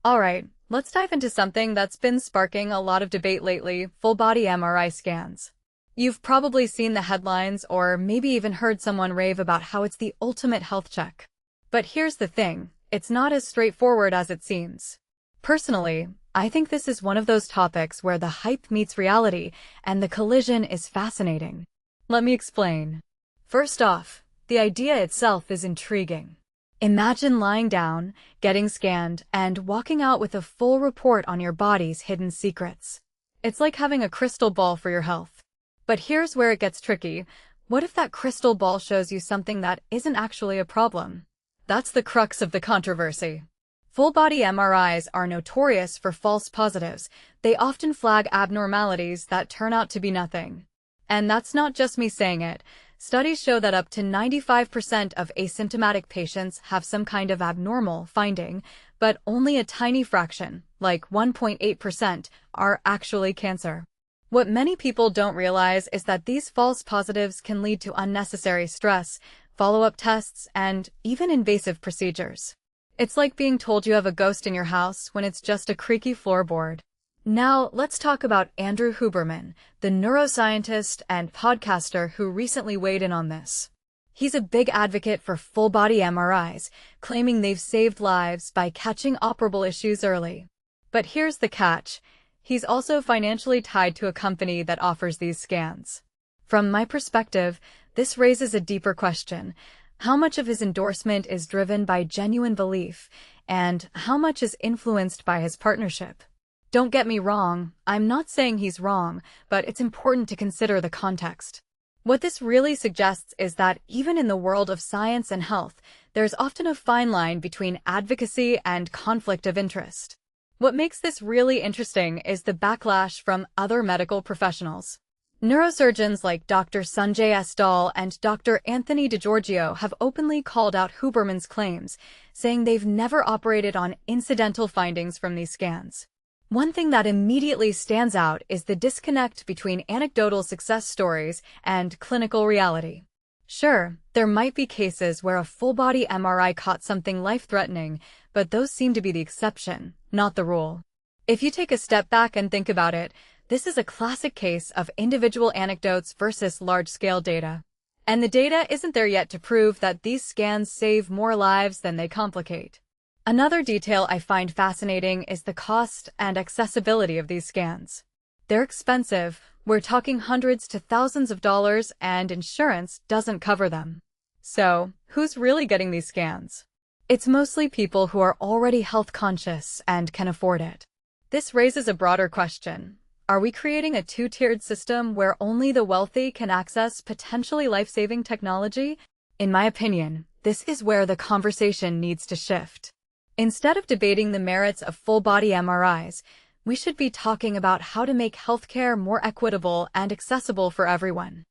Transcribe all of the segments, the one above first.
Alright, let's dive into something that's been sparking a lot of debate lately: full-body MRI scans. You've probably seen the headlines or maybe even heard someone rave about how it's the ultimate health check. But here's the thing, it's not as straightforward as it seems. Personally, I think this is one of those topics where the hype meets reality, and the collision is fascinating. Let me explain. First off, the idea itself is intriguing. Imagine lying down, getting scanned, and walking out with a full report on your body's hidden secrets. It's like having a crystal ball for your health. But here's where it gets tricky. What if that crystal ball shows you something that isn't actually a problem? That's the crux of the controversy. Full-body MRIs are notorious for false positives. They often flag abnormalities that turn out to be nothing. And that's not just me saying it. Studies show that up to 95% of asymptomatic patients have some kind of abnormal finding, but only a tiny fraction, like 1.8%, are actually cancer. What many people don't realize is that these false positives can lead to unnecessary stress, follow-up tests, and even invasive procedures. It's like being told you have a ghost in your house when it's just a creaky floorboard. Now, let's talk about Andrew Huberman, the neuroscientist and podcaster who recently weighed in on this. He's a big advocate for full-body MRIs, claiming they've saved lives by catching operable issues early. But here's the catch. He's also financially tied to a company that offers these scans. From my perspective, this raises a deeper question. How much of his endorsement is driven by genuine belief, and how much is influenced by his partnership? Don't get me wrong, I'm not saying he's wrong, but it's important to consider the context. What this really suggests is that even in the world of science and health, there's often a fine line between advocacy and conflict of interest. What makes this really interesting is the backlash from other medical professionals. Neurosurgeons like Dr. Sanjay S. Dahl and Dr. Anthony DiGiorgio have openly called out Huberman's claims, saying they've never operated on incidental findings from these scans. One thing that immediately stands out is the disconnect between anecdotal success stories and clinical reality. Sure, there might be cases where a full-body MRI caught something life-threatening, but those seem to be the exception, not the rule. If you take a step back and think about it, this is a classic case of individual anecdotes versus large-scale data. And the data isn't there yet to prove that these scans save more lives than they complicate. Another detail I find fascinating is the cost and accessibility of these scans. They're expensive. We're talking hundreds to thousands of dollars, and insurance doesn't cover them. So, who's really getting these scans? It's mostly people who are already health conscious and can afford it. This raises a broader question. Are we creating a two-tiered system where only the wealthy can access potentially life-saving technology? In my opinion, this is where the conversation needs to shift. Instead of debating the merits of full-body MRIs, we should be talking about how to make healthcare more equitable and accessible for everyone.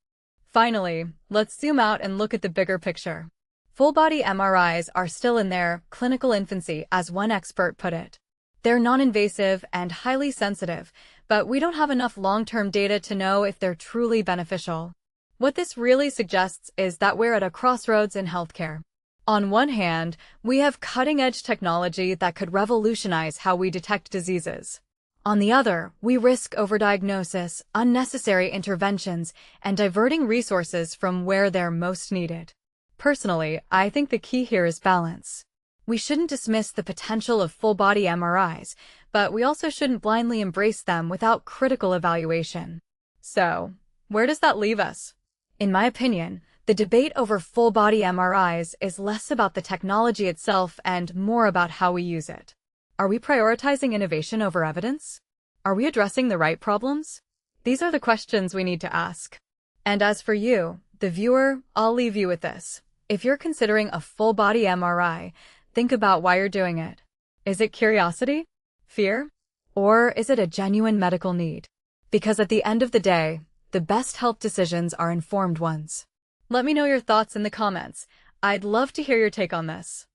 Finally, let's zoom out and look at the bigger picture. Full-body MRIs are still in their clinical infancy, as one expert put it. They're non-invasive and highly sensitive, but we don't have enough long-term data to know if they're truly beneficial. What this really suggests is that we're at a crossroads in healthcare. On one hand, we have cutting-edge technology that could revolutionize how we detect diseases. On the other, we risk overdiagnosis, unnecessary interventions, and diverting resources from where they're most needed. Personally, I think the key here is balance. We shouldn't dismiss the potential of full-body MRIs, but we also shouldn't blindly embrace them without critical evaluation. So, where does that leave us? In my opinion, the debate over full-body MRIs is less about the technology itself and more about how we use it. Are we prioritizing innovation over evidence? Are we addressing the right problems? These are the questions we need to ask. And as for you, the viewer, I'll leave you with this. If you're considering a full-body MRI, think about why you're doing it. Is it curiosity? Fear? Or is it a genuine medical need? Because at the end of the day, the best health decisions are informed ones. Let me know your thoughts in the comments. I'd love to hear your take on this.